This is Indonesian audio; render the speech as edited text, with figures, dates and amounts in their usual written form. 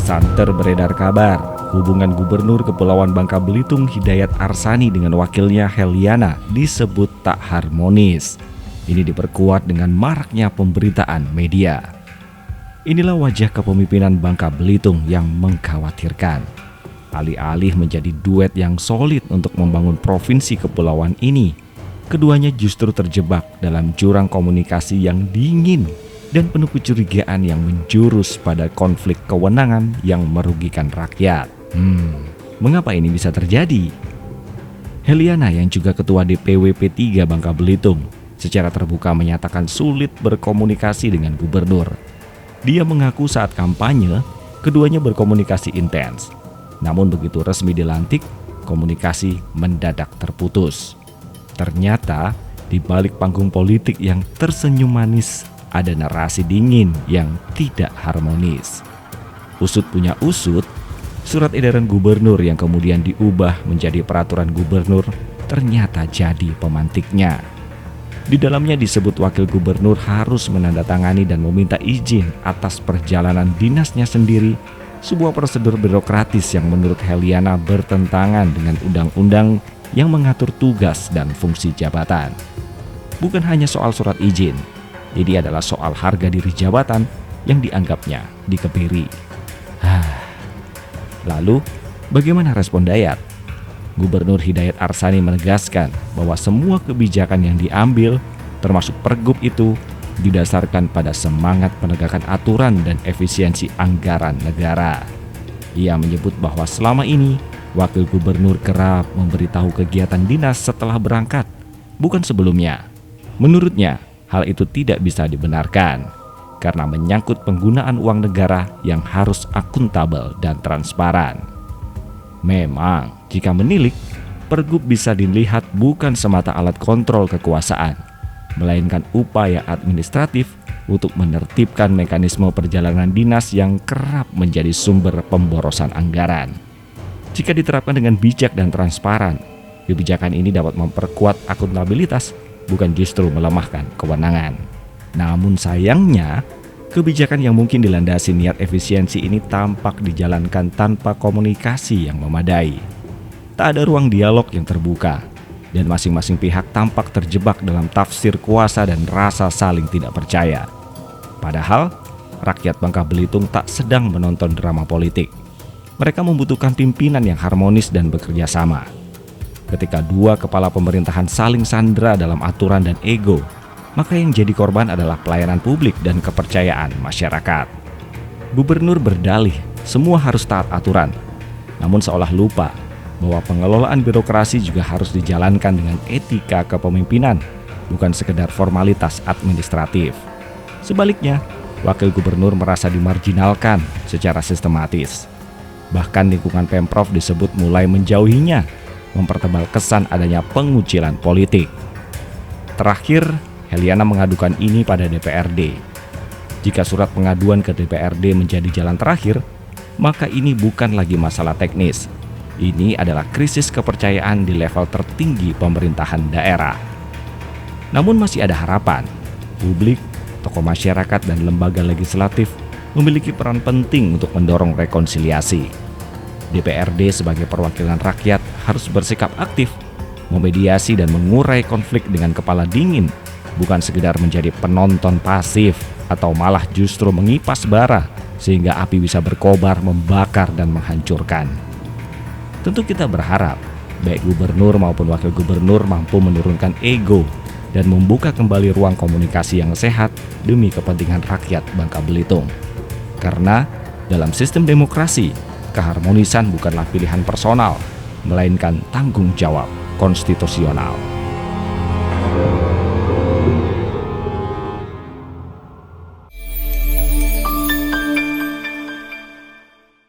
Santer beredar kabar, hubungan Gubernur Kepulauan Bangka Belitung Hidayat Arsani dengan wakilnya Heliana disebut tak harmonis. Ini diperkuat dengan maraknya pemberitaan media. Inilah wajah kepemimpinan Bangka Belitung yang mengkhawatirkan. Alih-alih menjadi duet yang solid untuk membangun provinsi kepulauan ini, keduanya justru terjebak dalam jurang komunikasi yang dingin dan penuh kecurigaan yang menjurus pada konflik kewenangan yang merugikan rakyat. Mengapa ini bisa terjadi? Heliana yang juga ketua DPW P3 Bangka Belitung secara terbuka menyatakan sulit berkomunikasi dengan gubernur. Dia mengaku saat kampanye, keduanya berkomunikasi intens. Namun begitu resmi dilantik, komunikasi mendadak terputus. Ternyata di balik panggung politik yang tersenyum manis, ada narasi dingin yang tidak harmonis. Usut punya usut, surat edaran gubernur yang kemudian diubah menjadi peraturan gubernur ternyata jadi pemantiknya. Di dalamnya disebut wakil gubernur harus menandatangani dan meminta izin atas perjalanan dinasnya sendiri, sebuah prosedur birokratis yang menurut Heliana bertentangan dengan undang-undang yang mengatur tugas dan fungsi jabatan. Bukan hanya soal surat izin, ini adalah soal harga diri jabatan yang dianggapnya dikebiri. Lalu, bagaimana respon Dayat? Gubernur Hidayat Arsani menegaskan bahwa semua kebijakan yang diambil, termasuk pergub itu, didasarkan pada semangat penegakan aturan dan efisiensi anggaran negara. Ia menyebut bahwa selama ini, wakil gubernur kerap memberitahu kegiatan dinas setelah berangkat, bukan sebelumnya. Menurutnya, hal itu tidak bisa dibenarkan karena menyangkut penggunaan uang negara yang harus akuntabel dan transparan. Memang, jika menilik, pergub bisa dilihat bukan semata alat kontrol kekuasaan, melainkan upaya administratif untuk menertibkan mekanisme perjalanan dinas yang kerap menjadi sumber pemborosan anggaran. Jika diterapkan dengan bijak dan transparan, kebijakan ini dapat memperkuat akuntabilitas, bukan justru melemahkan kewenangan. Namun sayangnya, kebijakan yang mungkin dilandasi niat efisiensi ini tampak dijalankan tanpa komunikasi yang memadai. Tak ada ruang dialog yang terbuka, dan masing-masing pihak tampak terjebak dalam tafsir kuasa dan rasa saling tidak percaya. Padahal, rakyat Bangka Belitung tak sedang menonton drama politik. Mereka membutuhkan pimpinan yang harmonis dan bekerja sama. Ketika dua kepala pemerintahan saling sandra dalam aturan dan ego, maka yang jadi korban adalah pelayanan publik dan kepercayaan masyarakat. Gubernur berdalih semua harus taat aturan, namun seolah lupa bahwa pengelolaan birokrasi juga harus dijalankan dengan etika kepemimpinan, bukan sekedar formalitas administratif. Sebaliknya, wakil gubernur merasa dimarginalkan secara sistematis. Bahkan lingkungan Pemprov disebut mulai menjauhinya, mempertebal kesan adanya pengucilan politik. Terakhir, Heliana mengadukan ini pada DPRD. Jika surat pengaduan ke DPRD menjadi jalan terakhir, maka ini bukan lagi masalah teknis. Ini adalah krisis kepercayaan di level tertinggi pemerintahan daerah. Namun masih ada harapan. Publik, tokoh masyarakat, dan lembaga legislatif memiliki peran penting untuk mendorong rekonsiliasi. DPRD sebagai perwakilan rakyat harus bersikap aktif, memediasi dan mengurai konflik dengan kepala dingin, bukan sekedar menjadi penonton pasif atau malah justru mengipas bara sehingga api bisa berkobar, membakar dan menghancurkan. Tentu kita berharap baik gubernur maupun wakil gubernur mampu menurunkan ego dan membuka kembali ruang komunikasi yang sehat demi kepentingan rakyat Bangka Belitung. Karena dalam sistem demokrasi, keharmonisan bukanlah pilihan personal, melainkan tanggung jawab konstitusional.